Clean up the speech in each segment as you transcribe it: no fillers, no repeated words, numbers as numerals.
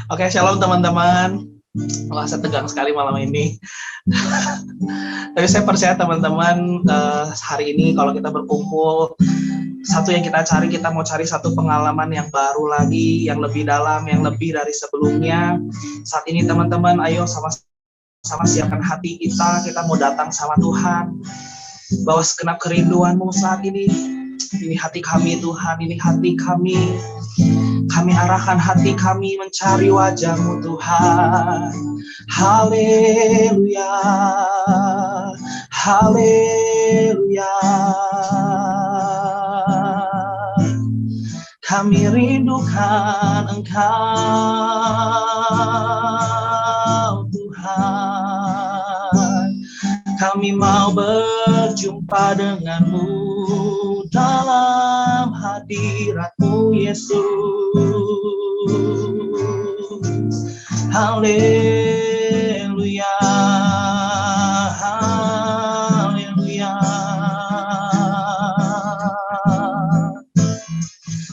Oke, shalom teman-teman. Wah, saya tegang sekali malam ini. Tapi saya percaya teman-teman, hari ini kalau kita berkumpul, satu yang kita cari, kita mau cari satu pengalaman yang baru lagi, yang lebih dalam, yang lebih dari sebelumnya. Saat ini teman-teman, ayo sama-sama siapkan hati kita mau datang sama Tuhan. Bawa segenap kerinduanmu saat ini. Ini hati kami Tuhan, ini hati kami. Kami arahkan hati kami mencari wajah-Mu Tuhan. Haleluya, haleluya. Kami rindukan Engkau Tuhan. Kami mau berjumpa denganmu dalam hadirat-Mu Yesus. Haleluya, haleluya.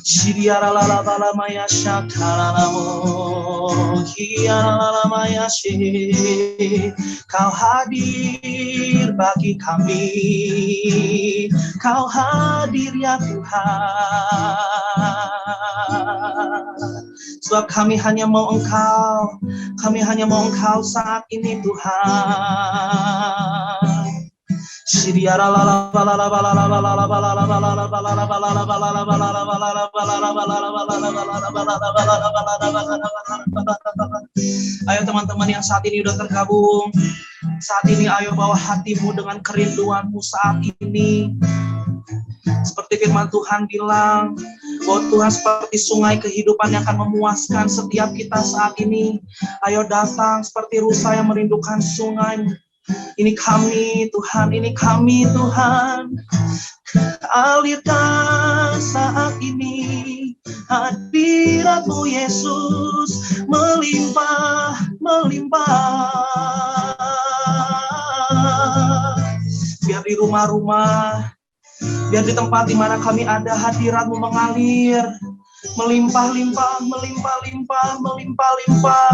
Shiriara la la la maya shakara namo, hiara la maya shi. Kau hadir bagi kami, Kau hadir ya Tuhan. Sebab kami hanya mau Engkau, kami hanya mau Engkau saat ini Tuhan. Ayo teman-teman yang saat ini udah tergabung, saat ini ayo bawa hatimu dengan kerinduanmu saat ini. Seperti firman Tuhan bilang, bahwa Tuhan seperti sungai kehidupan yang akan memuaskan setiap kita saat ini. Ayo datang seperti rusa yang merindukan sungai. Ini kami Tuhan, ini kami Tuhan. Alirkan saat ini hadirat-Mu Yesus, melimpah, melimpah. Biar di rumah-rumah, biar di tempat di mana kami ada, hadirat-Mu mengalir, melimpah-limpah, melimpah-limpah, melimpah-limpah.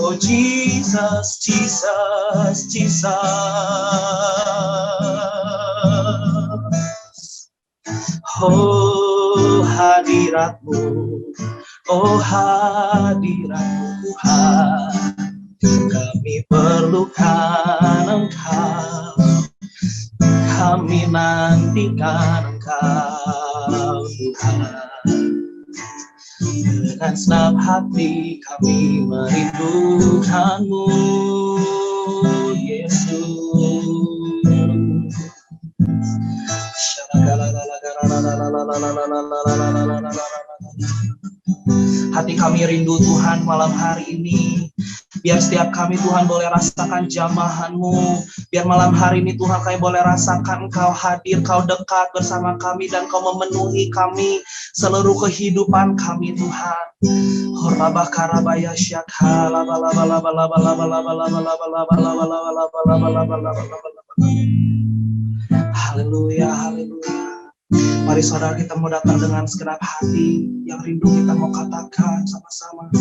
Oh Jesus, Jesus, Jesus. Oh hadirat-Mu, oh hadirat-Mu Tuhan. Kami perlukan Engkau, kami nantikan Engkau Tuhan. Dengan senang hati kami merindukan-Mu Yesus. Hati kami rindu Tuhan malam hari ini. Biar setiap kami Tuhan boleh rasakan jamahan-Mu. Biar malam hari ini Tuhan kami boleh rasakan Engkau hadir, Kau dekat bersama kami, dan Kau memenuhi kami seluruh kehidupan kami Tuhan. Haleluya, haleluya. Mari saudara, kita mau datang dengan segenap hati yang rindu, kita mau katakan sama-sama.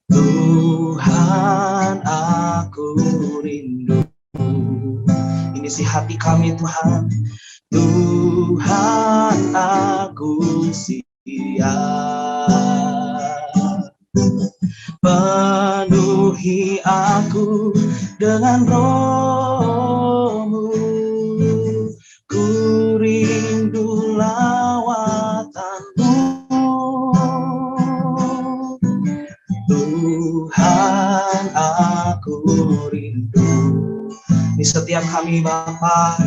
Tuhan, aku rindu. Ini si hati kami Tuhan. Tuhan, aku siap. Penuhi aku dengan Roh-Mu. Ku rindu lawatan-Mu. Tuhan, aku rindu. Di setiap kami Bapa.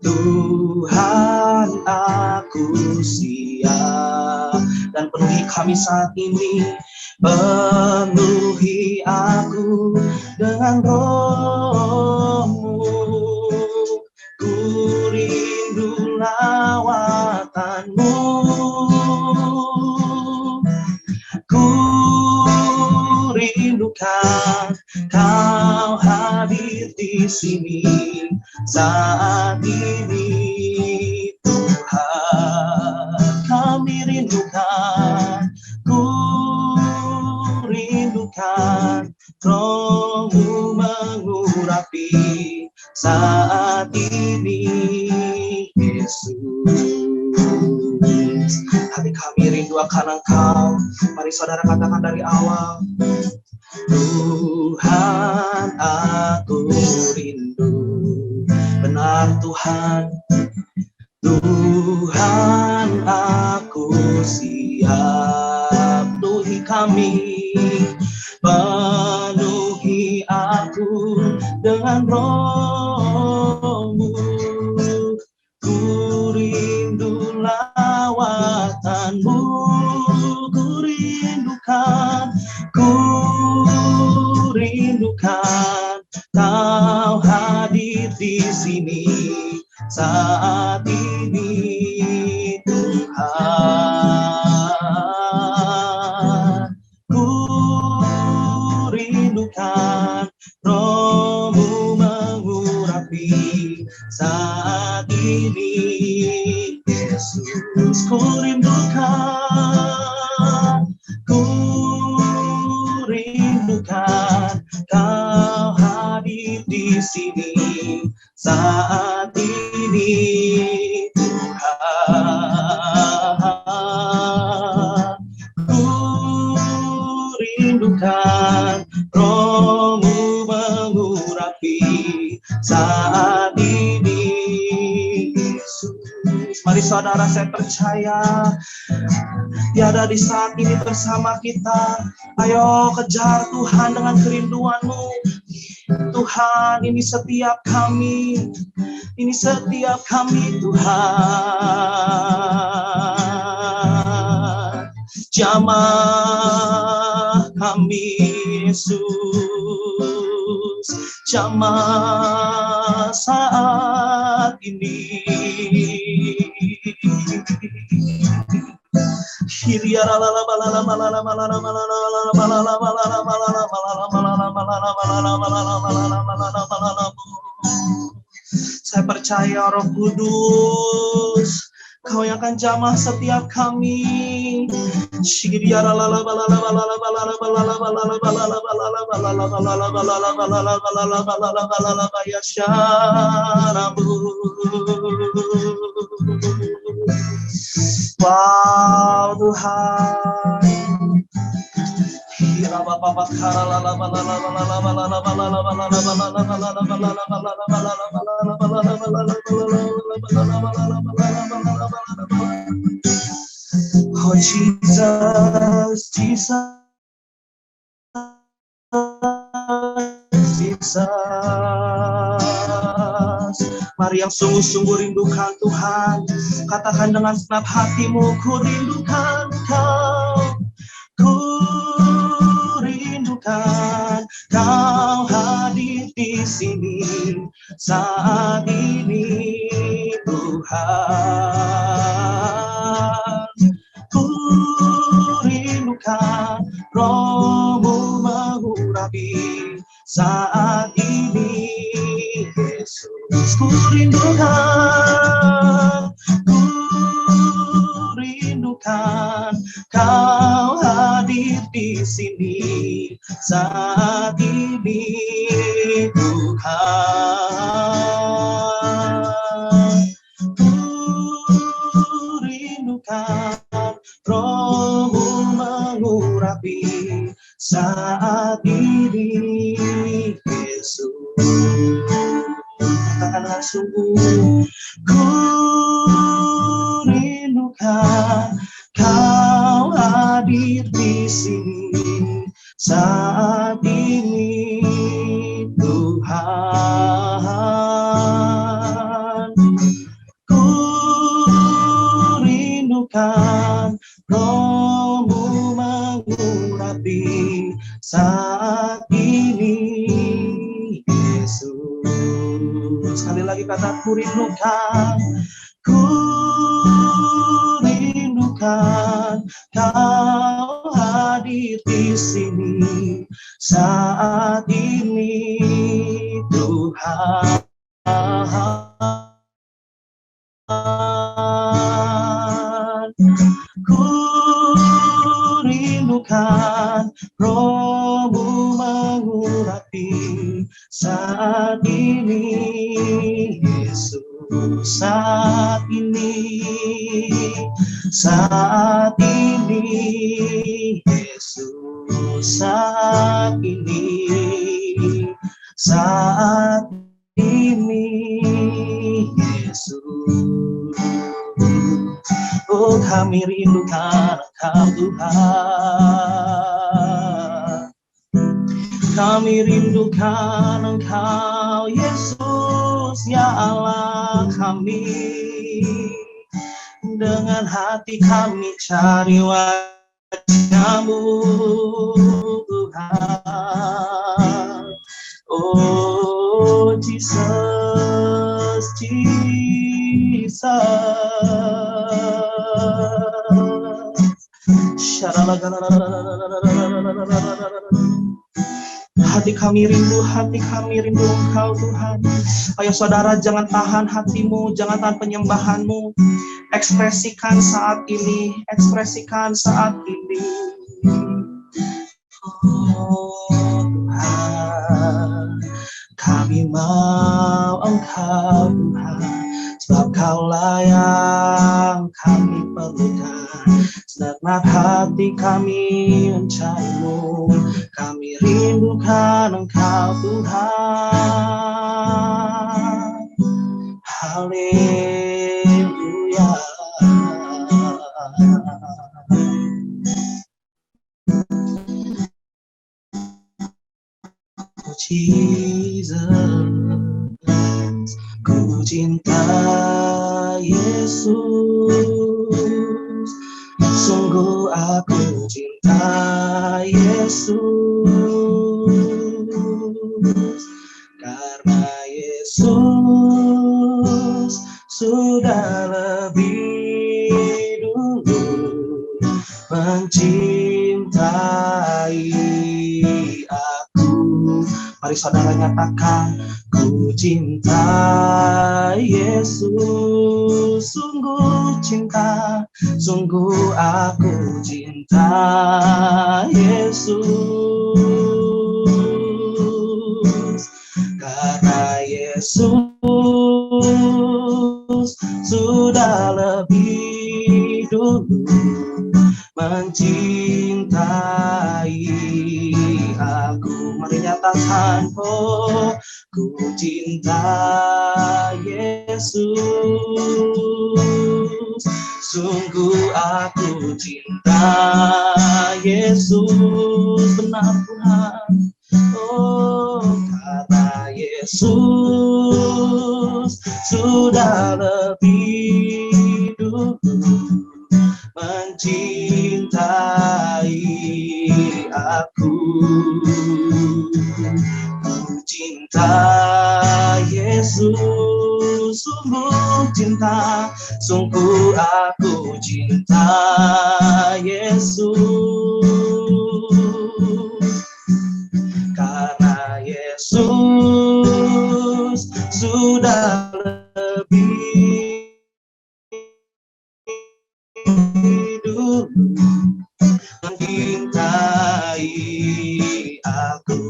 Tuhan, aku siap. Dan penuhi kami saat ini. Penuhi aku dengan Roh-Mu. rindukan Kau hadir di sini saat ini Tuhan. Kami rindukan, ku rindukan Roh-Mu mengurapi saat ini Yesus. Hati kami rindu akan Engkau. Mari saudara katakan dari awal. Tuhan, aku rindu. Benar Tuhan. Tuhan, aku siap. Penuhi kami. Penuhi aku dengan Roh-Mu. Ku rindu lawatan-Mu, ku rindukan Kau hadir di sini saat ini Tuhan. Ku rindukan Roh-Mu mengurapi saat ini Yesus. Ku rindukan Kau hadir di sini saat ini Tuhan. Ku rindukan Roh-Mu mengurapi saat ini Yesus. Mari saudara, saya percaya Dia ada di saat ini bersama kita. Ayo kejar Tuhan dengan kerinduan-Mu. Tuhan, ini setiap kami. Ini setiap kami Tuhan. Jamah kami Yesus. Jamah saat ini. Saya percaya Roh Kudus, Kau yang akan jamah setiap kami. Wow Tuhan. Oh Jesus, Jesus, Jesus. Mari yang sungguh-sungguh rindukan Tuhan, katakan dengan segenap hatimu, ku rindukan Kau, ku rindukan Kau hadir di sini saat ini Tuhan. Ku rindukan Roh-Mu mengurapi saat ini Yesus. Ku rindukan Kau hadir di sini saat ini Tuhan. Ku rindukan Roh-Mu mengurapi saat ini Yesus. Katakan dengan sungguh, ku rindukan Kau hadir di sini saat ini Tuhan. Ku rindukan Roh-Mu mengurapi saat ini Yesus. Sekali lagi kata ku rindukan Kau hadir di sini saat ini Tuhan. Ku rindukan Roh-Mu mengurapi saat ini, Yesus, saat ini, saat ini, Yesus, saat ini, saat ini, Yesus. Oh, kami rindukan Engkau Tuhan. Kami rindukan Engkau Yesus, ya Allah kami. Dengan hati kami cari wajah-Mu Tuhan. Oh Jesus, Jesus. Hati kami rindu Engkau Tuhan. Ayo saudara, jangan tahan hatimu, jangan tahan penyembahanmu. Ekspresikan saat ini, ekspresikan saat ini. Oh Tuhan, kami mau Engkau Tuhan, sebab Kaulah yang kami perlukan. Segenap hati kami mencari-Mu, kami rindukan Engkau Tuhan. Haleluya. Oh Jesus, ku cinta Yesus, sungguh aku cinta Yesus, karena Yesus sudah lebih dulu mencintai aku. Mari saudara nyatakan, ku cinta Yesus, sungguh cinta, sungguh aku cinta Yesus, karena Yesus sudah lebih dulu mencintai aku. Mari nyatakan, oh ku cinta Yesus, sungguh aku cinta Yesus, benar Tuhan. Oh karena Yesus sudah lebih dulu mencintai aku. Ku cinta Yesus, sungguh cinta, sungguh aku cinta Yesus, karena Yesus sudah lebih dulu mencintai aku.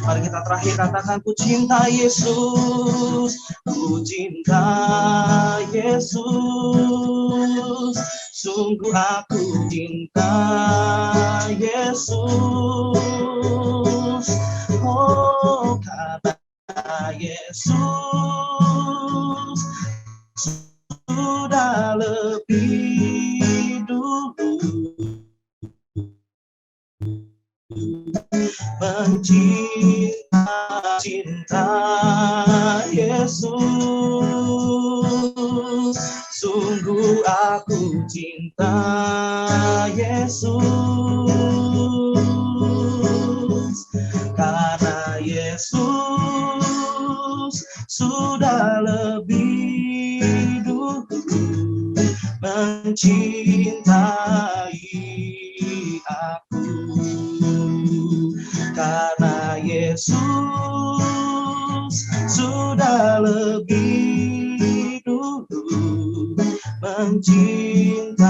Mari kita terakhir katakan, ku cinta Yesus, ku cinta Yesus, sungguh aku cinta Yesus. Oh karena Yesus sudah lebih dulu mencinta Yesus, sungguh aku cinta Yesus, karena Yesus sudah lebih dulu mencintai aku. Yesus sudah lebih dulu mencintai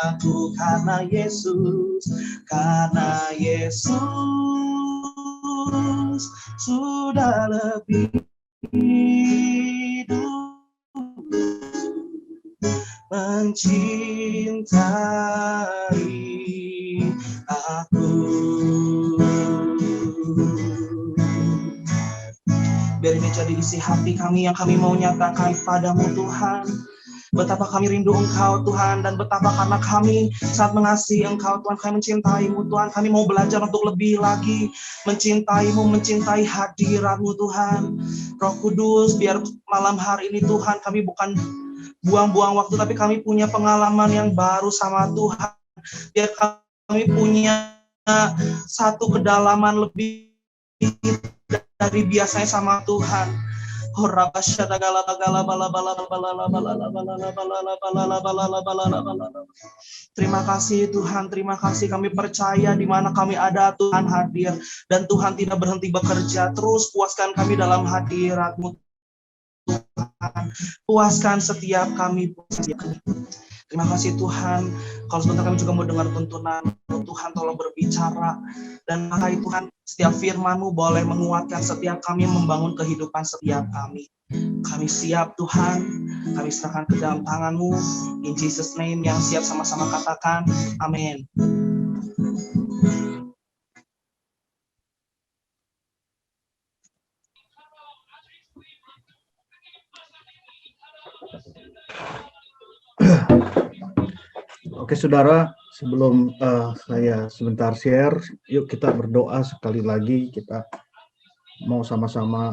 aku, karena Yesus sudah lebih dulu mencintai aku. Biar ini jadi isi hati kami yang kami mau nyatakan padamu Tuhan. Betapa kami rindu Engkau Tuhan, dan betapa karena kami saat mengasihi Engkau Tuhan, kami mencintaimu Tuhan. Kami mau belajar untuk lebih lagi mencintaimu, mencintai hadirat-Mu Tuhan. Roh Kudus, biar malam hari ini Tuhan kami bukan buang-buang waktu, tapi kami punya pengalaman yang baru sama Tuhan. Biar kami punya satu kedalaman lebih dari biasanya sama Tuhan. Terima kasih Tuhan, terima kasih, kami percaya di mana kami ada Tuhan hadir, dan Tuhan tidak berhenti bekerja. Terus puaskan kami dalam hadirat-Mu Tuhan, puaskan setiap kami. Terima kasih Tuhan. Kalau sebentar kami juga mau dengar tuntunan Tuhan, tolong berbicara. Dan makanya Tuhan, setiap firman-Mu boleh menguatkan setiap kami, membangun kehidupan setiap kami. Kami siap Tuhan, kami serahkan ke dalam tangan-Mu. In Jesus name, yang siap sama-sama katakan, amin. Oke saudara, sebelum saya sebentar share, yuk kita berdoa sekali lagi. Kita mau sama-sama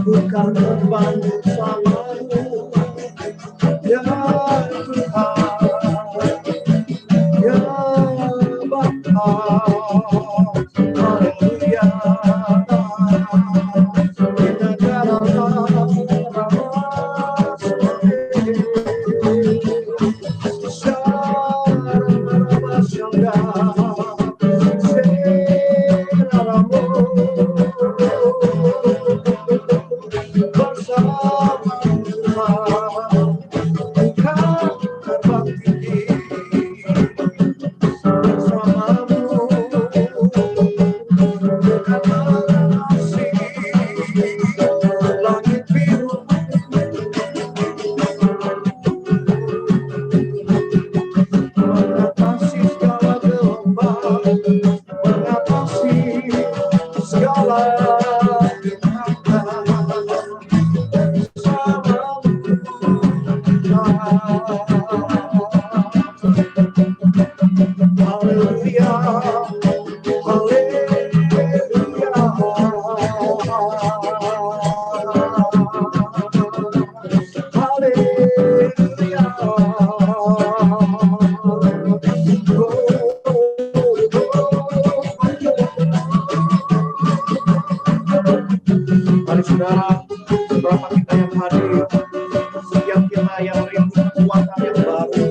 Bukan beban bersamamu, ya Tuhan, ya Bapa, haleluya. Mengatasi segala gelombang, mengatasi segala haleluya, mari saudara, beberapa kita yang hadir, setiap kita yang rindu kekuatan yang baru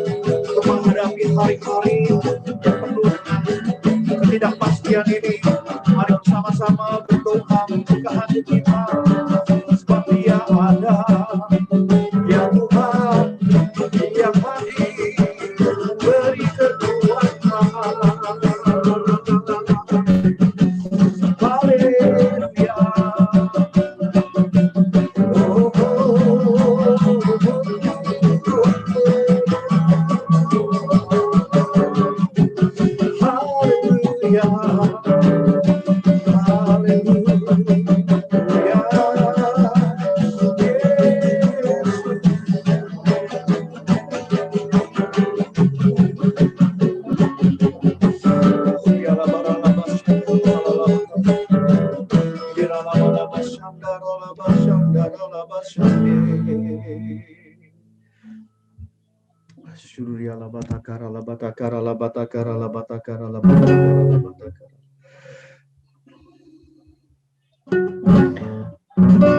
untuk menghadapi hari-hari yang penuh dengan ketidakpastian ini. Mari bersama-sama berdoa membuka hati kita, sebab Dia ada, ya Tuhan yang hadir beri kekuatan. Haleluya. Syuria la batakara la batakara la batakara la batakara la batakara la batakara.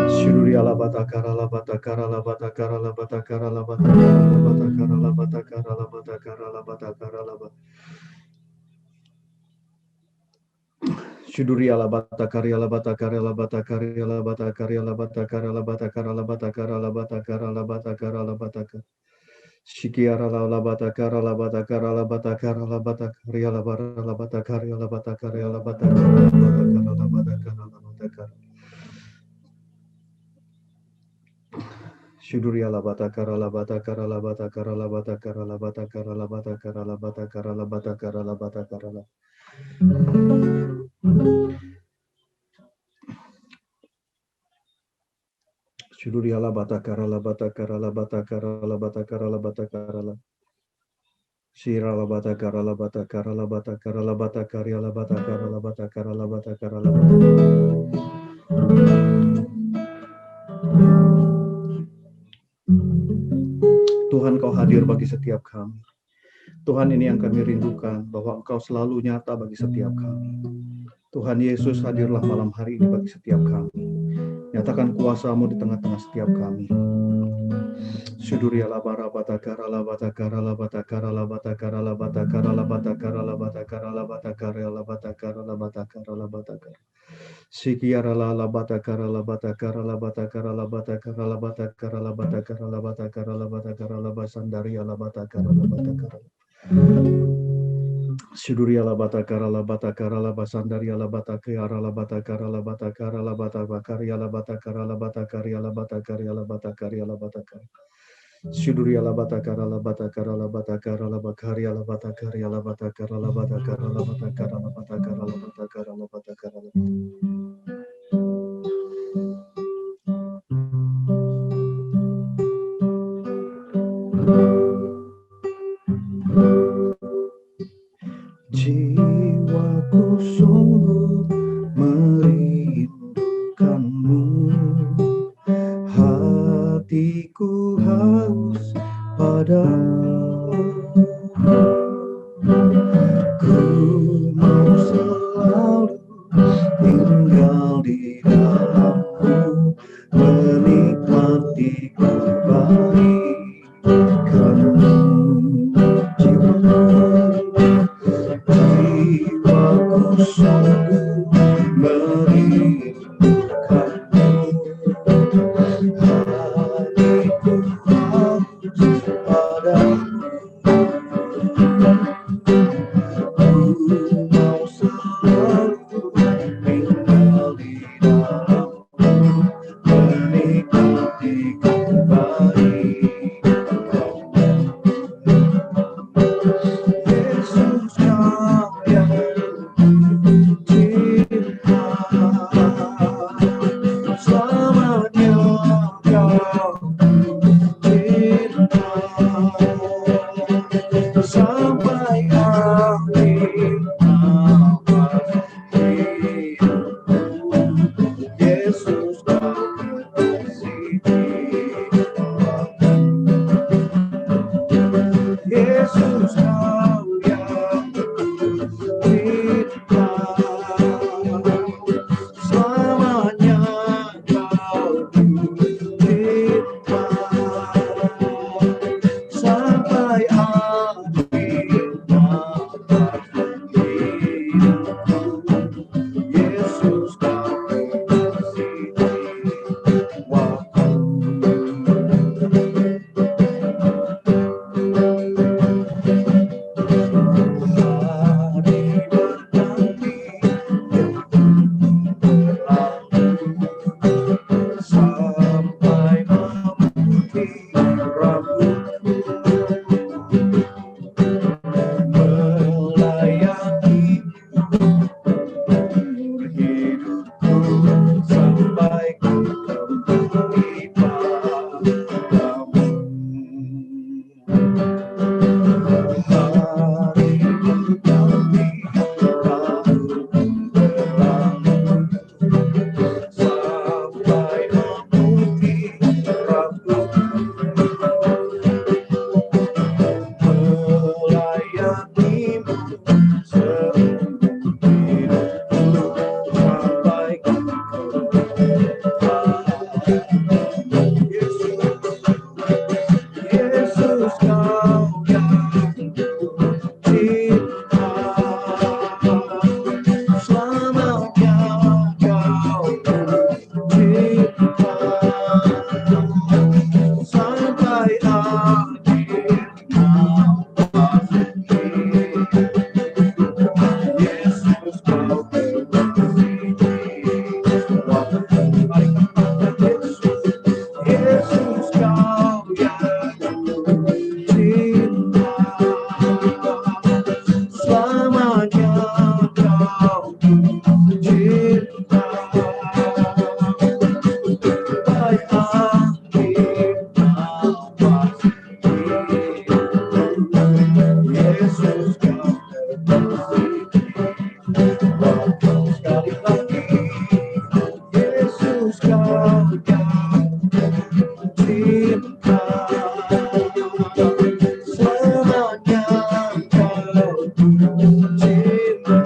Syuria la batakara la batakara la batakara la batakara la batakara la batakara la batakara la batakara la batakara la batakara. Syuria la batakara la batakara la batakara la batakara la batakara la batakara la batakara la batakara la batakara la batakara. Shikiara la batakara la batakara la batakara la batakara la bara la batakara la batakara la batakara la batakara la batakara la batakara. Shuduria la batakara la batakara la batakara la batakara la batakara la batakara la batakara la batakara la batakara la. Shuduria la batakara la batakara la batakara la batakara la batakara la. Shira la batakara la batakara la batakara la batakara la batakara la batakara la batakara la batakara. Tuhan, Kau hadir bagi setiap kami. Tuhan, ini yang kami rindukan, bahwa Engkau selalu nyata bagi setiap kami. Tuhan Yesus, hadirlah malam hari ini bagi setiap kami. Nyatakan kuasa-Mu di tengah-tengah setiap kami. Syuduria la bara batakara la batakara la batakara la batakara la batakara la batakara la batakara la batakara la batakara la batakara la batakara. Sikiara la batakara la batakara la batakara la batakara la batakara la batakara la batakara la batakara la basandaria la batakara la batakara. Syuduria la batakara la batakara la basandaria la batakara la batakara la batakara la batakara la batakara la batakara la batakara la batakara la batakara. Syuduria la batakara la batakara la batakara la bakaria la batakara la batakara la batakara la batakara la batakara la batakara la batakara la. padamu. Ku mau selalu tinggal di dalammu, menikmati kebaikan-Mu. Jiwaku sungguh merindukanmu, hatiku haus padamu. Ku mau selalu tinggal di dalammu, menikmati kebaikan-Mu. Yesus, Kau yang cinta, selamanya Kau cinta, sampai akhir nafas hidupku. Yesus, Kau kekasih jiwaku. Yesus, Kau yang cinta, selamanya Kau cinta, sampai akhir nafas hidupku. Yesus, Kau kekasih jiwaku. Hari berganti berlalu, sampai memutih rambutku, melayani umur hidupku, sampai ku kembali padamu. Hari berganti, tahun berlalu, sampai memutih rambutku, melayanimu seumur hidupku, sampai ku kembali padamu. Yesus, Kau yang cinta, selamanya Kau cinta, sampai akhir nafas hidupku. Yesus, Kau kekasih jiwaku. Mari kita katakan Yesus, Yesus, Kau yang cinta, selamanya Kau cinta, sampai akhir nafas hidupku. Yesus, Kau kekasih jiwaku. Sekali lagi, Yesus, Kau yang cinta, selamanya Kau cinta,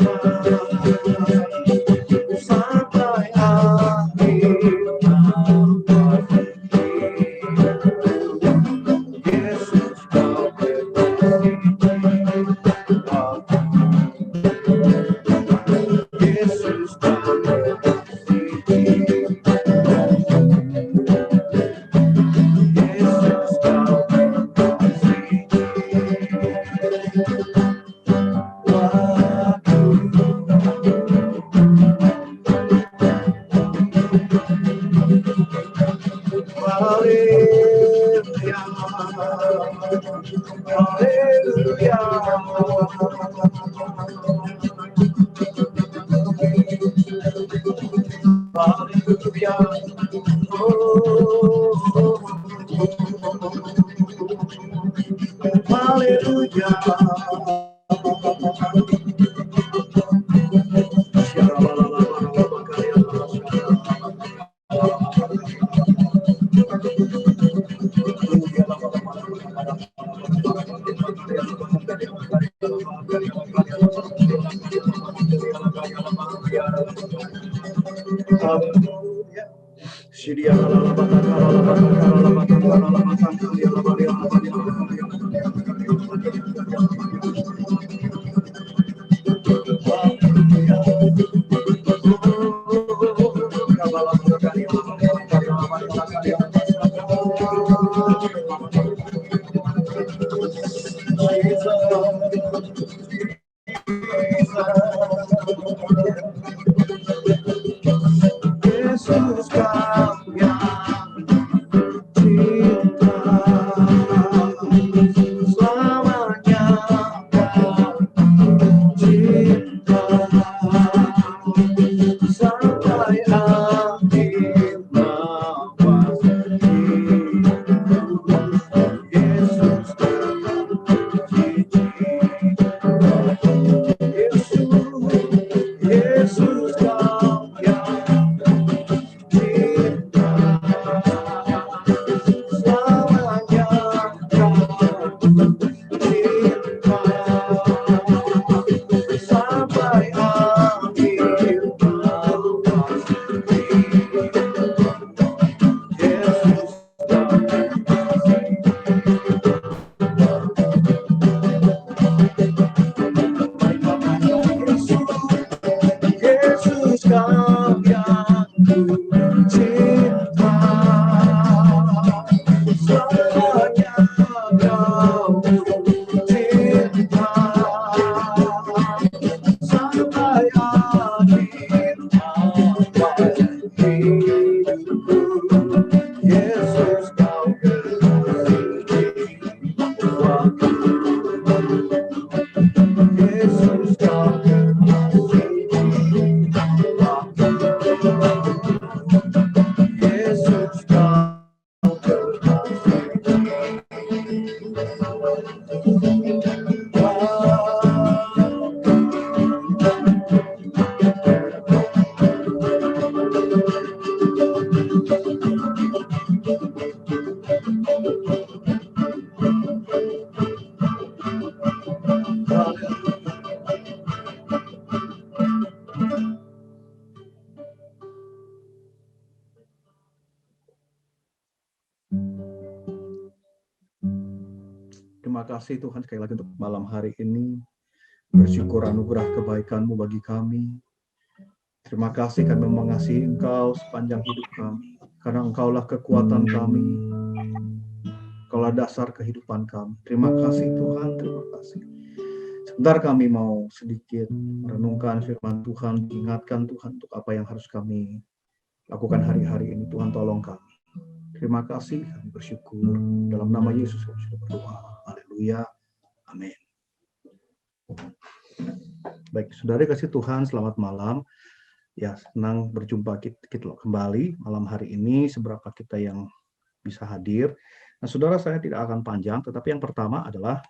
sampai akhir nafas hidupku. Yesus, Kau kekasih jiwaku. Yesus, Kau kekasih jiwaku. Yesus, Kau kekasih jiwaku. Haleluya, haleluya. Haleluya. Haleluya. Haleluya. Shidia la la bata kara la bata kara la bata kara la bata kara la bari la bari la bari. Yesus kau yang cinta, selamanya kau cinta, sampai akhir nafas hidupku. Yesus kau cinta, Yesus kau yang cinta, selamanya kau cinta, sampai akhir nafas hidupku. Yesus kau Yesus kau yang ku cinta, selamanya kau cinta, sampai akhir nafas hidupku. Yesus kau beri waktu, Yesus kau Yesus kau Terima kasih Tuhan sekali lagi untuk malam hari ini. Bersyukur anugerah kebaikan-Mu bagi kami. Terima kasih kami mengasihi Engkau sepanjang hidup kami. Karena Engkaulah kekuatan kami. Engkaulah dasar kehidupan kami. Terima kasih Tuhan, terima kasih. Sebentar kami mau sedikit merenungkan firman Tuhan, diingatkan Tuhan untuk apa yang harus kami lakukan hari-hari ini. Tuhan tolong kami. Terima kasih, kami bersyukur. Dalam nama Yesus kami sudah berdoa. Haleluya. Amin. Baik, saudara kasih Tuhan, selamat malam. Ya, senang berjumpa kita kembali malam hari ini, seberapa kita yang bisa hadir. Nah, saudara, saya tidak akan panjang, tetapi yang pertama adalah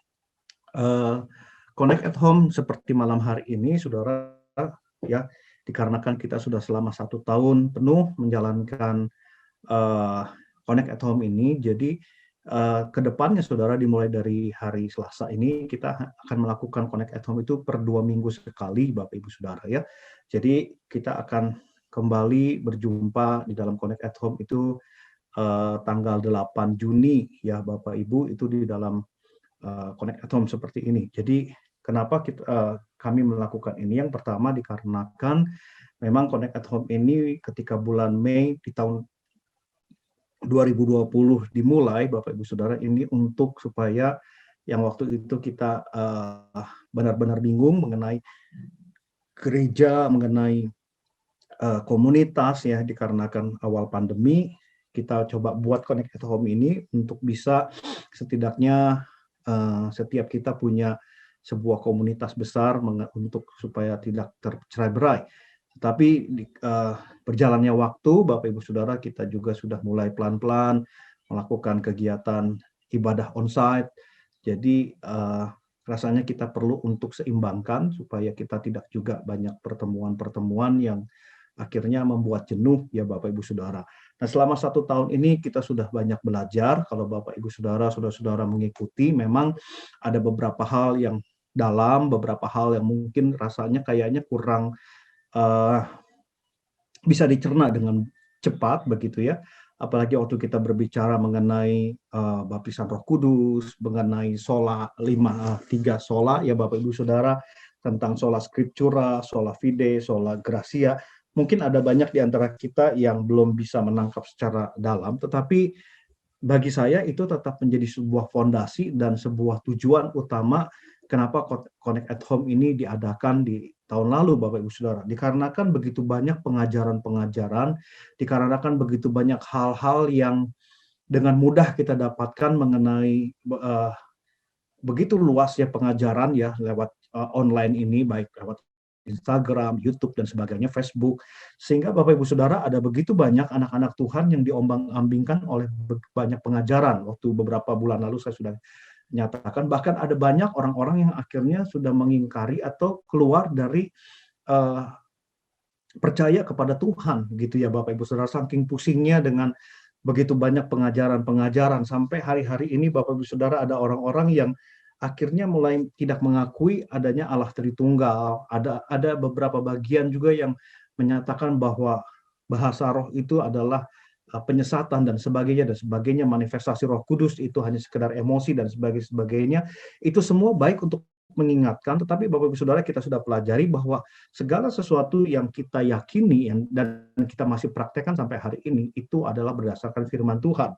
Connect at Home seperti malam hari ini, saudara, ya, dikarenakan kita sudah selama 1 tahun penuh menjalankan Connect at Home ini, jadi kedepannya saudara dimulai dari hari Selasa ini kita akan melakukan Connect at Home itu per 2 minggu sekali, Bapak Ibu Saudara ya. Jadi kita akan kembali berjumpa di dalam Connect at Home itu tanggal 8 Juni ya Bapak Ibu, itu di dalam Connect at Home seperti ini. Jadi kenapa kami melakukan ini? Yang pertama dikarenakan memang Connect at Home ini ketika bulan Mei di tahun 2020 dimulai, Bapak Ibu Saudara, ini untuk supaya yang waktu itu kita benar-benar bingung mengenai gereja, mengenai komunitas ya, dikarenakan awal pandemi, kita coba buat Connect at Home ini untuk bisa setidaknya setiap kita punya sebuah komunitas besar untuk supaya tidak tercerai-berai. Tetapi berjalannya waktu, Bapak Ibu Saudara, kita juga sudah mulai pelan-pelan melakukan kegiatan ibadah onsite. Jadi rasanya kita perlu untuk seimbangkan supaya kita tidak juga banyak pertemuan-pertemuan yang akhirnya membuat jenuh ya Bapak Ibu Saudara. Nah, selama 1 tahun ini kita sudah banyak belajar. Kalau Bapak Ibu Saudara, saudara-saudara mengikuti, memang ada beberapa hal yang dalam, beberapa hal yang mungkin rasanya kayaknya kurang bisa dicerna dengan cepat begitu ya. Apalagi waktu kita berbicara mengenai baptisan Roh Kudus, mengenai sola 3 sola ya Bapak Ibu Saudara, tentang sola scriptura, sola fide, sola gratia. Mungkin ada banyak di antara kita yang belum bisa menangkap secara dalam, tetapi bagi saya itu tetap menjadi sebuah fondasi dan sebuah tujuan utama kenapa Connect at Home ini diadakan di tahun lalu, Bapak Ibu Saudara. Dikarenakan begitu banyak pengajaran-pengajaran, dikarenakan begitu banyak hal-hal yang dengan mudah kita dapatkan mengenai begitu luas ya pengajaran ya lewat online ini, baik lewat Instagram, YouTube, dan sebagainya, Facebook. Sehingga Bapak Ibu Saudara ada begitu banyak anak-anak Tuhan yang diombang-ambingkan oleh banyak pengajaran. Waktu beberapa bulan lalu saya sudah nyatakan, bahkan ada banyak orang-orang yang akhirnya sudah mengingkari atau keluar dari percaya kepada Tuhan, gitu ya Bapak Ibu Saudara, saking pusingnya dengan begitu banyak pengajaran-pengajaran, sampai hari-hari ini Bapak Ibu Saudara ada orang-orang yang akhirnya mulai tidak mengakui adanya Allah Tritunggal. Ada beberapa bagian juga yang menyatakan bahwa bahasa roh itu adalah penyesatan dan sebagainya, manifestasi Roh Kudus itu hanya sekedar emosi dan sebagainya. Itu semua baik untuk mengingatkan, tetapi Bapak Ibu Saudara kita sudah pelajari bahwa segala sesuatu yang kita yakini dan kita masih praktekkan sampai hari ini itu adalah berdasarkan firman Tuhan.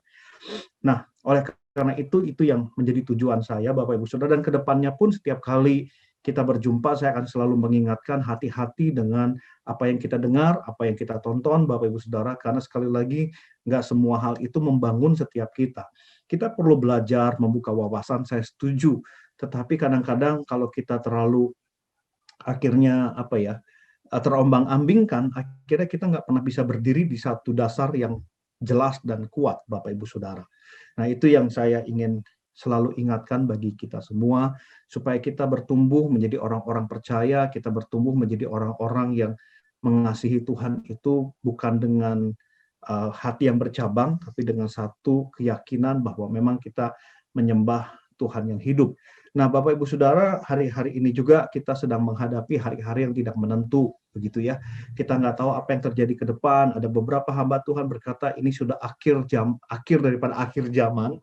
Nah, oleh karena itu yang menjadi tujuan saya Bapak Ibu Saudara, dan kedepannya pun setiap kali kita berjumpa saya akan selalu mengingatkan hati-hati dengan apa yang kita dengar, apa yang kita tonton Bapak Ibu Saudara, karena sekali lagi nggak semua hal itu membangun setiap kita. Kita perlu belajar membuka wawasan, saya setuju, tetapi kadang-kadang kalau kita terlalu akhirnya terombang-ambingkan, akhirnya kita nggak pernah bisa berdiri di satu dasar yang jelas dan kuat, Bapak Ibu Saudara. Nah, itu yang saya ingin selalu ingatkan bagi kita semua, supaya kita bertumbuh menjadi orang-orang percaya, kita bertumbuh menjadi orang-orang yang mengasihi Tuhan itu bukan dengan hati yang bercabang, tapi dengan satu keyakinan bahwa memang kita menyembah Tuhan yang hidup. Nah, Bapak Ibu Saudara, hari-hari ini juga kita sedang menghadapi hari-hari yang tidak menentu, begitu ya. Kita nggak tahu apa yang terjadi ke depan. Ada beberapa hamba Tuhan berkata ini sudah akhir daripada akhir zaman,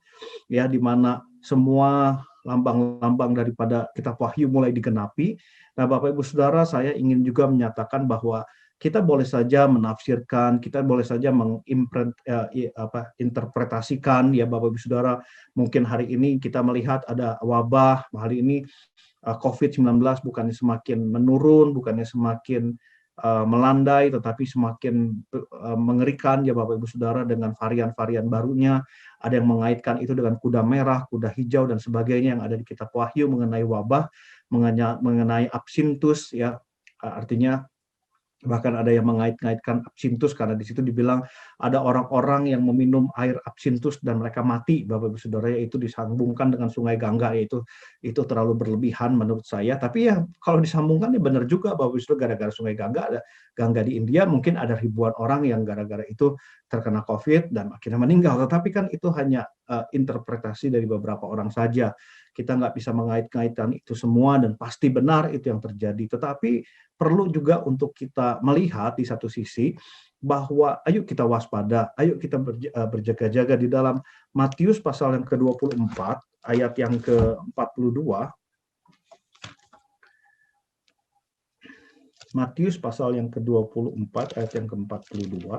ya, di mana semua lambang-lambang daripada kitab Wahyu mulai digenapi. Nah, Bapak Ibu Saudara, saya ingin juga menyatakan bahwa kita boleh saja menafsirkan, kita boleh saja menginterpretasikan ya Bapak Ibu Saudara. Mungkin hari ini kita melihat ada wabah, hari ini COVID-19 bukannya semakin menurun, bukannya semakin melandai, tetapi semakin mengerikan ya Bapak Ibu Saudara, dengan varian-varian barunya. Ada yang mengaitkan itu dengan kuda merah, kuda hijau, dan sebagainya yang ada di kitab Wahyu mengenai wabah, mengenai absintus ya, artinya bahkan ada yang mengait-ngaitkan absintus, karena di situ dibilang ada orang-orang yang meminum air absintus dan mereka mati, Bapak Ibu Saudara, yaitu disambungkan dengan Sungai Gangga, yaitu itu terlalu berlebihan menurut saya. Tapi ya kalau disambungkan ya benar juga Bapak Ibu Saudara, gara-gara Sungai Gangga, ada Gangga di India, mungkin ada ribuan orang yang gara-gara itu terkena COVID dan akhirnya meninggal. Tetapi kan itu hanya interpretasi dari beberapa orang saja. Kita nggak bisa mengait-ngaitkan itu semua dan pasti benar itu yang terjadi. Tetapi perlu juga untuk kita melihat di satu sisi bahwa ayo kita waspada, ayo kita berjaga-jaga di dalam Matius pasal yang ke-24 ayat yang ke-42. Matius pasal yang ke-24 ayat yang ke-42.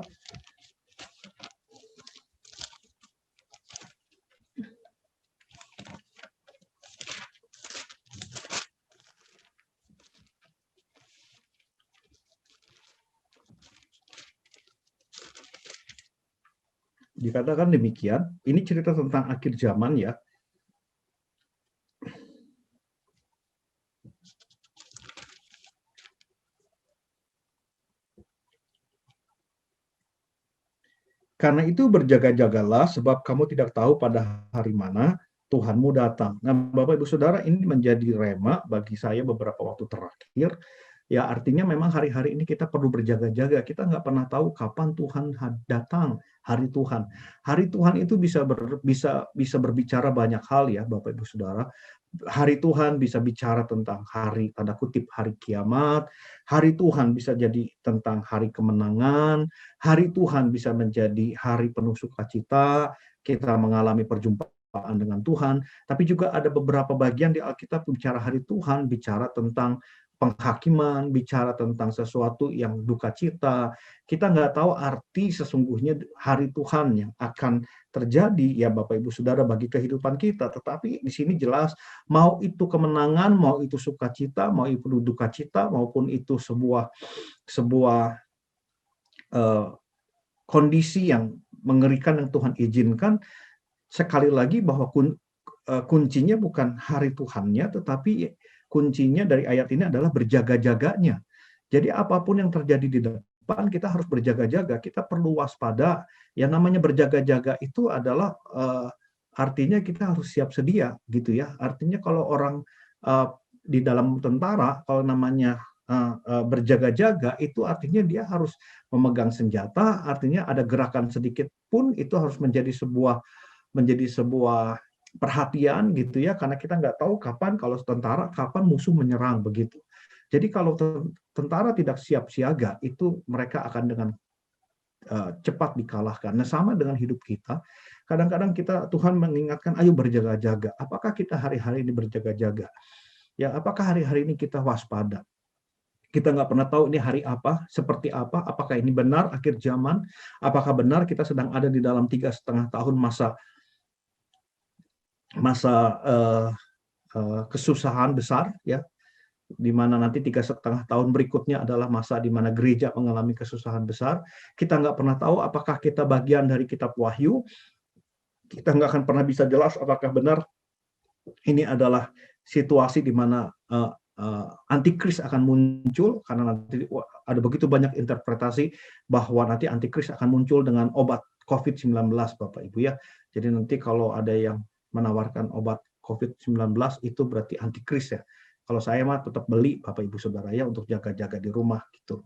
Dikatakan demikian, ini cerita tentang akhir zaman ya. Karena itu berjaga-jagalah, sebab kamu tidak tahu pada hari mana Tuhanmu datang. Nah, Bapak Ibu Saudara, ini menjadi rema bagi saya beberapa waktu terakhir. Ya, artinya memang hari-hari ini kita perlu berjaga-jaga. Kita nggak pernah tahu kapan Tuhan datang, hari Tuhan. Hari Tuhan itu bisa berbicara banyak hal ya, Bapak Ibu Saudara. Hari Tuhan bisa bicara tentang hari, tanda kutip, hari kiamat. Hari Tuhan bisa jadi tentang hari kemenangan. Hari Tuhan bisa menjadi hari penuh sukacita. Kita mengalami perjumpaan dengan Tuhan. Tapi juga ada beberapa bagian di Alkitab bicara hari Tuhan, bicara tentang penghakiman, bicara tentang sesuatu yang duka cita. Kita nggak tahu arti sesungguhnya hari Tuhan yang akan terjadi, ya Bapak Ibu Saudara, bagi kehidupan kita. Tetapi di sini jelas, mau itu kemenangan, mau itu sukacita, mau itu duka cita, maupun itu sebuah kondisi yang mengerikan yang Tuhan izinkan, sekali lagi bahwa kuncinya bukan hari Tuhannya, tetapi kuncinya dari ayat ini adalah berjaga-jaganya. Jadi apapun yang terjadi di depan, kita harus berjaga-jaga, kita perlu waspada. Yang namanya berjaga-jaga itu adalah artinya kita harus siap sedia, gitu ya. Artinya kalau orang di dalam tentara, kalau namanya berjaga-jaga, itu artinya dia harus memegang senjata, artinya ada gerakan sedikit pun itu harus menjadi sebuah perhatian, gitu ya, karena kita nggak tahu kapan, kalau tentara, kapan musuh menyerang, begitu. Jadi kalau tentara tidak siap siaga, itu mereka akan dengan cepat dikalahkan. Nah, sama dengan hidup kita. Kadang-kadang Tuhan mengingatkan, ayo berjaga-jaga. Apakah kita hari-hari ini berjaga-jaga? Ya, apakah hari-hari ini kita waspada? Kita nggak pernah tahu ini hari apa, seperti apa, apakah ini benar akhir zaman, apakah benar kita sedang ada di dalam 3,5 tahun masa kesusahan besar, ya, di mana nanti 3,5 tahun berikutnya adalah masa di mana gereja mengalami kesusahan besar. Kita nggak pernah tahu apakah kita bagian dari kitab Wahyu. Kita nggak akan pernah bisa jelas apakah benar ini adalah situasi di mana antikris akan muncul, karena nanti ada begitu banyak interpretasi bahwa nanti antikris akan muncul dengan obat COVID-19, Bapak Ibu, ya. Jadi nanti kalau ada yang menawarkan obat COVID-19 itu berarti antikris, ya. Kalau saya mah tetap beli, Bapak Ibu Saudara, ya, untuk jaga-jaga di rumah gitu.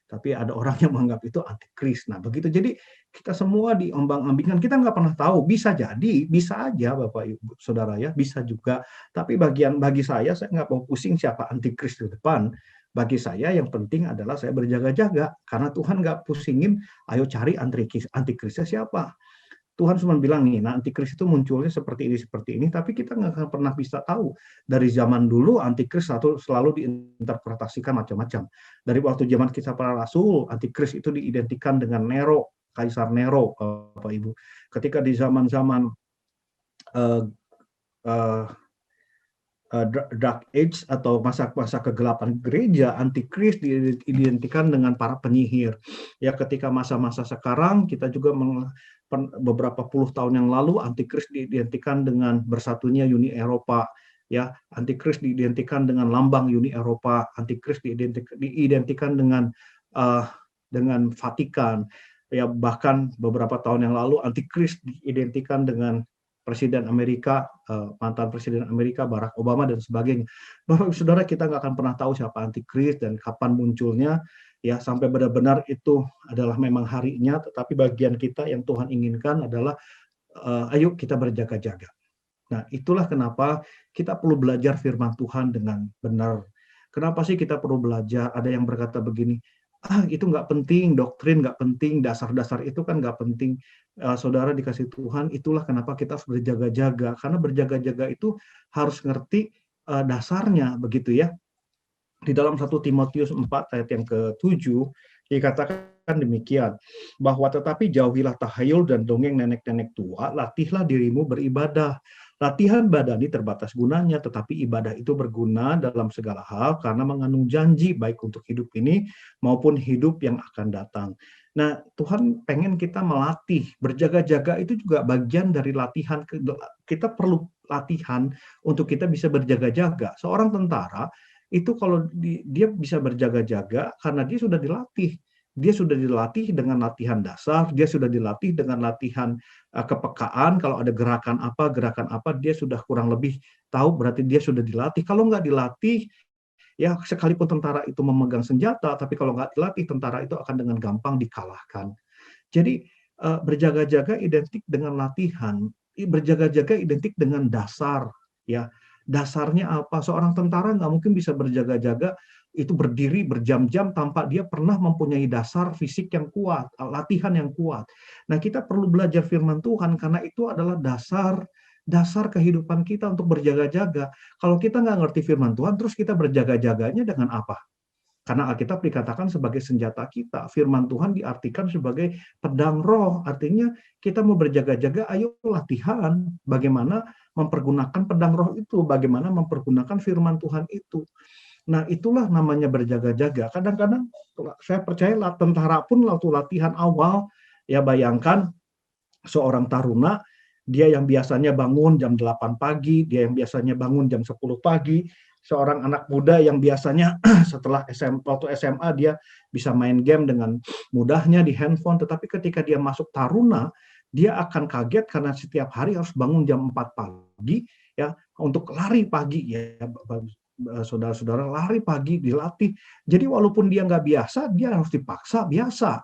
Tapi ada orang yang menganggap itu antikris. Nah, begitu. Jadi kita semua diombang-ambingkan, kita nggak pernah tahu. Bisa jadi, bisa aja Bapak Ibu Saudara, ya, bisa juga. Tapi bagi saya nggak mau pusing siapa antikris di depan. Bagi saya yang penting adalah saya berjaga-jaga, karena Tuhan nggak pusingin, ayo cari antikrisnya siapa. Tuhan cuma bilang nih, nah antikris itu munculnya seperti ini, tapi kita nggak akan pernah bisa tahu. Dari zaman dulu antikris selalu diinterpretasikan macam-macam. Dari waktu zaman kisah para rasul, antikris itu diidentikan dengan Nero, Kaisar Nero, Bapak Ibu. Ketika di zaman-zaman Dark Age atau masa-masa kegelapan gereja, antikris diidentikan dengan para penyihir. Ya, ketika masa-masa sekarang kita juga beberapa puluh tahun yang lalu antikris diidentikan dengan bersatunya Uni Eropa. Ya, antikris diidentikan dengan lambang Uni Eropa, antikris diidentikan dengan Vatikan. Ya, bahkan beberapa tahun yang lalu antikris diidentikan dengan Presiden Amerika, mantan Presiden Amerika Barack Obama dan sebagainya. Bapak Saudara, kita nggak akan pernah tahu siapa antikris dan kapan munculnya, ya, sampai benar-benar itu adalah memang harinya. Tetapi bagian kita yang Tuhan inginkan adalah ayo kita berjaga-jaga. Nah, itulah kenapa kita perlu belajar firman Tuhan dengan benar. Kenapa sih kita perlu belajar? Ada yang berkata begini, itu nggak penting, doktrin nggak penting, dasar-dasar itu kan nggak penting. Saudara dikasih Tuhan, itulah kenapa kita harus berjaga-jaga. Karena berjaga-jaga itu harus ngerti dasarnya, begitu ya. Di dalam 1 Timotius 4 ayat yang ke-7 dikatakan demikian, bahwa tetapi jauhilah tahayul dan dongeng nenek-nenek tua, latihlah dirimu beribadah. Latihan badani terbatas gunanya, tetapi ibadah itu berguna dalam segala hal karena mengandung janji baik untuk hidup ini maupun hidup yang akan datang. Nah, Tuhan pengen kita melatih. Berjaga-jaga itu juga bagian dari latihan. Kita perlu latihan untuk kita bisa berjaga-jaga. Seorang tentara itu kalau dia bisa berjaga-jaga karena dia sudah dilatih. Dia sudah dilatih dengan latihan dasar, dia sudah dilatih dengan latihan kepekaan. Kalau ada gerakan apa, dia sudah kurang lebih tahu, berarti dia sudah dilatih. Kalau nggak dilatih, ya sekalipun tentara itu memegang senjata, tapi kalau nggak dilatih, tentara itu akan dengan gampang dikalahkan. Jadi berjaga-jaga identik dengan latihan, berjaga-jaga identik dengan dasar, ya. Dasarnya apa? Seorang tentara nggak mungkin bisa berjaga-jaga itu berdiri berjam-jam tanpa dia pernah mempunyai dasar fisik yang kuat, latihan yang kuat. Nah, kita perlu belajar firman Tuhan karena itu adalah dasar kehidupan kita untuk berjaga-jaga. Kalau kita nggak ngerti firman Tuhan, terus kita berjaga-jaganya dengan apa? Karena Alkitab dikatakan sebagai senjata kita. Firman Tuhan diartikan sebagai pedang roh. Artinya kita mau berjaga-jaga, ayo latihan bagaimana mempergunakan pedang roh itu, bagaimana mempergunakan firman Tuhan itu. Nah, itulah namanya berjaga-jaga. Kadang-kadang saya percaya tentara pun waktu latihan awal, ya bayangkan seorang taruna, dia yang biasanya bangun jam 8 pagi, dia yang biasanya bangun jam 10 pagi, seorang anak muda yang biasanya setelah waktu SMA dia bisa main game dengan mudahnya di handphone, tetapi ketika dia masuk taruna, dia akan kaget karena setiap hari harus bangun jam 4 pagi ya untuk lari pagi ya, saudara-saudara, lari pagi dilatih. Jadi walaupun dia nggak biasa, dia harus dipaksa biasa.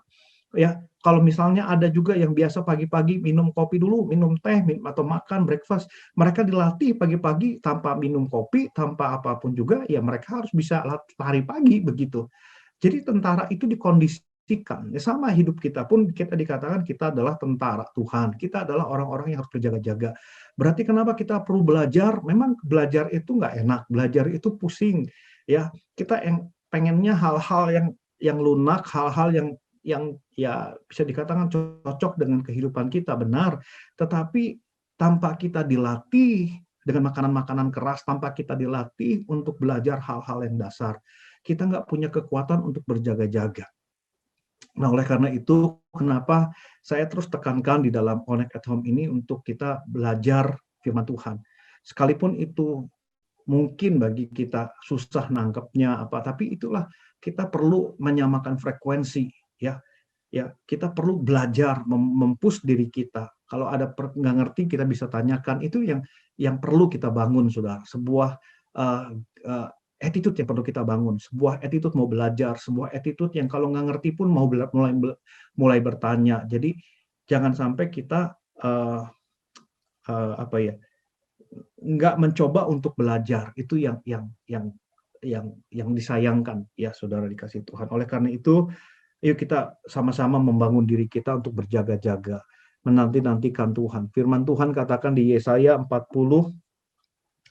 Ya, kalau misalnya ada juga yang biasa pagi-pagi minum kopi dulu, minum teh, atau makan breakfast, mereka dilatih pagi-pagi tanpa minum kopi, tanpa apapun juga, ya mereka harus bisa lari pagi begitu. Jadi tentara itu dikondisikan. Ya, sama hidup kita pun kita dikatakan kita adalah tentara Tuhan. Kita adalah orang-orang yang harus berjaga-jaga. Berarti kenapa kita perlu belajar? Memang belajar itu nggak enak, belajar itu pusing. Ya, kita yang pengennya hal-hal yang lunak, hal-hal yang ya bisa dikatakan cocok dengan kehidupan kita, benar. Tetapi tanpa kita dilatih dengan makanan-makanan keras, tanpa kita dilatih untuk belajar hal-hal yang dasar, kita nggak punya kekuatan untuk berjaga-jaga. Nah, oleh karena itu, kenapa saya terus tekankan di dalam Connect at Home ini untuk kita belajar firman Tuhan. Sekalipun itu mungkin bagi kita susah nangkepnya apa, tapi itulah kita perlu menyamakan frekuensi ya. Ya, kita perlu belajar mempush diri kita. Kalau ada nggak ngerti, kita bisa tanyakan. Itu yang perlu kita bangun, saudara. Sebuah attitude yang perlu kita bangun. Sebuah attitude mau belajar. Sebuah attitude yang kalau nggak ngerti pun mau mulai bertanya. Jadi jangan sampai kita apa ya, nggak mencoba untuk belajar. Itu yang disayangkan ya, saudara dikasih Tuhan. Oleh karena itu, yuk kita sama-sama membangun diri kita untuk berjaga-jaga, menanti-nantikan Tuhan. Firman Tuhan katakan di Yesaya 40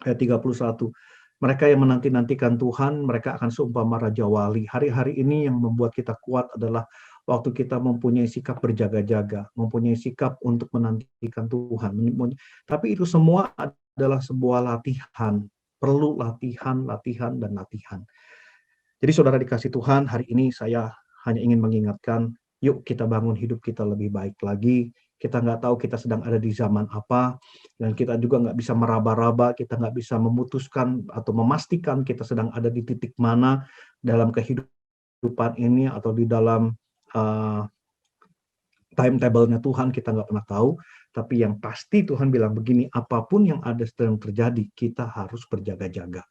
ayat 31, mereka yang menanti-nantikan Tuhan, mereka akan seumpama Raja Wali. Hari-hari ini yang membuat kita kuat adalah waktu kita mempunyai sikap berjaga-jaga, mempunyai sikap untuk menantikan Tuhan. Tapi itu semua adalah sebuah latihan, perlu latihan, dan latihan. Jadi saudara dikasih Tuhan, hari ini saya hanya ingin mengingatkan, yuk kita bangun hidup kita lebih baik lagi. Kita nggak tahu kita sedang ada di zaman apa, dan kita juga nggak bisa meraba-raba, kita nggak bisa memutuskan atau memastikan kita sedang ada di titik mana dalam kehidupan ini, atau di dalam timetable-nya Tuhan, kita nggak pernah tahu. Tapi yang pasti Tuhan bilang begini, apapun yang ada sedang terjadi, kita harus berjaga-jaga.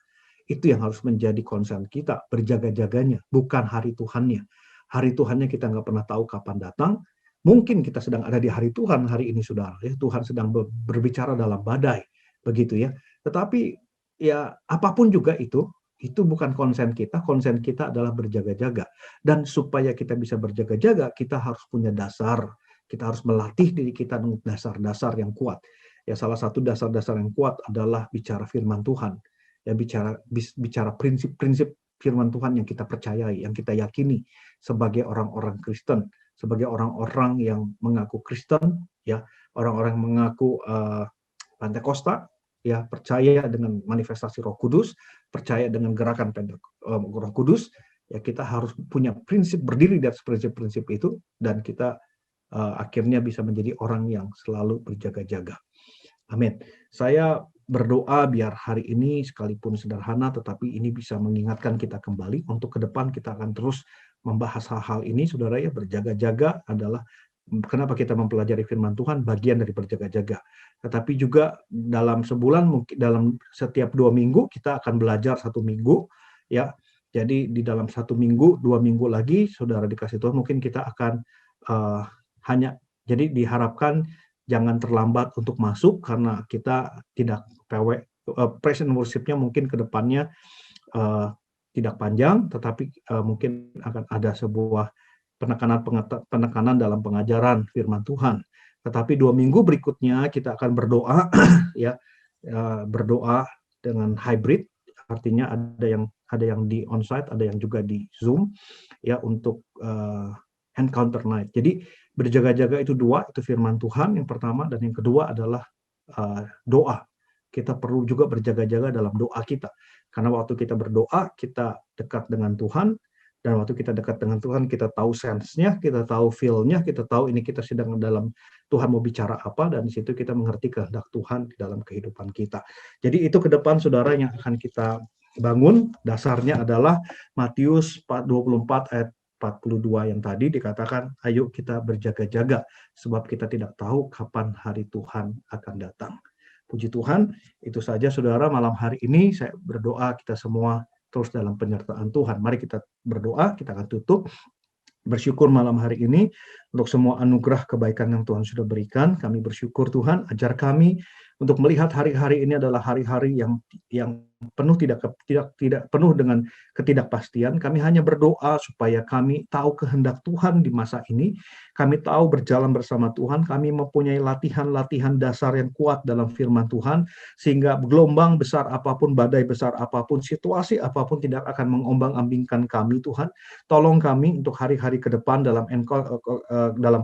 Itu yang harus menjadi concern kita, berjaga-jaganya, bukan hari Tuhannya. Hari Tuhannya kita nggak pernah tahu kapan datang. Mungkin kita sedang ada di hari Tuhan hari ini, saudara. Ya, Tuhan sedang berbicara dalam badai, begitu ya. Tetapi ya apapun juga itu bukan konsen kita. Konsen kita adalah berjaga-jaga. Dan supaya kita bisa berjaga-jaga, kita harus punya dasar. Kita harus melatih diri kita dengan dasar-dasar yang kuat. Ya, salah satu dasar-dasar yang kuat adalah bicara firman Tuhan. Ya, bicara prinsip-prinsip firman Tuhan yang kita percayai, yang kita yakini sebagai orang-orang Kristen, sebagai orang-orang yang mengaku Kristen, ya, orang-orang yang mengaku Pentakosta, ya, percaya dengan manifestasi Roh Kudus, percaya dengan gerakan Roh Kudus, ya kita harus punya prinsip, berdiri di atas prinsip-prinsip itu, dan kita akhirnya bisa menjadi orang yang selalu berjaga-jaga. Amin. Saya berdoa biar hari ini sekalipun sederhana, tetapi ini bisa mengingatkan kita kembali untuk ke depan kita akan terus membahas hal-hal ini, saudara ya. Berjaga-jaga adalah kenapa kita mempelajari firman Tuhan, bagian dari berjaga-jaga. Tetapi juga dalam sebulan, mungkin dalam setiap 2 minggu kita akan belajar 1 minggu, ya. Jadi di dalam 1 minggu, 2 minggu lagi, saudara dikasih Tuhan, mungkin kita akan jadi diharapkan jangan terlambat untuk masuk, karena kita tidak praise and worship-nya mungkin ke depannya tidak panjang, tetapi mungkin akan ada sebuah penekanan dalam pengajaran firman Tuhan. Tetapi 2 minggu berikutnya kita akan berdoa, ya, berdoa dengan hybrid, artinya ada yang di onsite, ada yang juga di Zoom, ya, untuk encounter night. Jadi berjaga-jaga itu 2, itu firman Tuhan yang pertama, dan yang kedua adalah doa. Kita perlu juga berjaga-jaga dalam doa kita. Karena waktu kita berdoa, kita dekat dengan Tuhan, dan waktu kita dekat dengan Tuhan, kita tahu sense-nya, kita tahu feel-nya, kita tahu ini kita sedang dalam Tuhan mau bicara apa, dan di situ kita mengerti kehendak Tuhan di dalam kehidupan kita. Jadi itu ke depan, saudara, yang akan kita bangun. Dasarnya adalah Matius 24 ayat 42 yang tadi dikatakan, ayo kita berjaga-jaga, sebab kita tidak tahu kapan hari Tuhan akan datang. Puji Tuhan, itu saja saudara malam hari ini. Saya berdoa kita semua terus dalam penyertaan Tuhan. Mari kita berdoa, kita akan tutup. Bersyukur malam hari ini untuk semua anugerah kebaikan yang Tuhan sudah berikan. Kami bersyukur Tuhan, ajar kami untuk melihat hari-hari ini adalah hari-hari yang penuh tidak penuh dengan ketidakpastian. Kami hanya berdoa supaya kami tahu kehendak Tuhan di masa ini. Kami tahu berjalan bersama Tuhan. Kami mempunyai latihan-latihan dasar yang kuat dalam firman Tuhan, sehingga gelombang besar apapun, badai besar apapun, situasi apapun tidak akan mengombang-ambingkan kami, Tuhan. Tolong kami untuk hari-hari ke depan dalam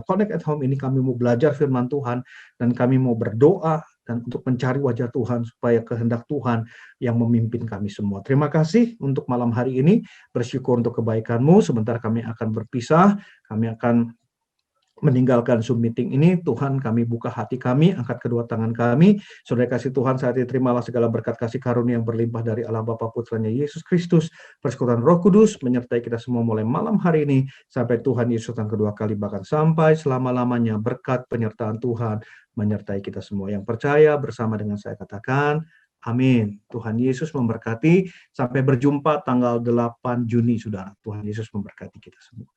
Connect at Home ini, kami mau belajar firman Tuhan, dan kami mau berdoa dan untuk mencari wajah Tuhan supaya kehendak Tuhan yang memimpin kami semua. Terima kasih untuk malam hari ini. Bersyukur untuk kebaikan-Mu. Sebentar kami akan berpisah. Kami akan meninggalkan Zoom meeting ini. Tuhan, kami buka hati kami, angkat kedua tangan kami. Saudara kasih Tuhan, saat ini terimalah segala berkat kasih karunia yang berlimpah dari Allah Bapa Putranya Yesus Kristus, persekutuan Roh Kudus menyertai kita semua mulai malam hari ini sampai Tuhan Yesus yang kedua kali, bahkan sampai selama-lamanya. Berkat penyertaan Tuhan menyertai kita semua. Yang percaya bersama dengan saya katakan amin. Tuhan Yesus memberkati. Sampai berjumpa tanggal 8 Juni, saudara. Tuhan Yesus memberkati kita semua.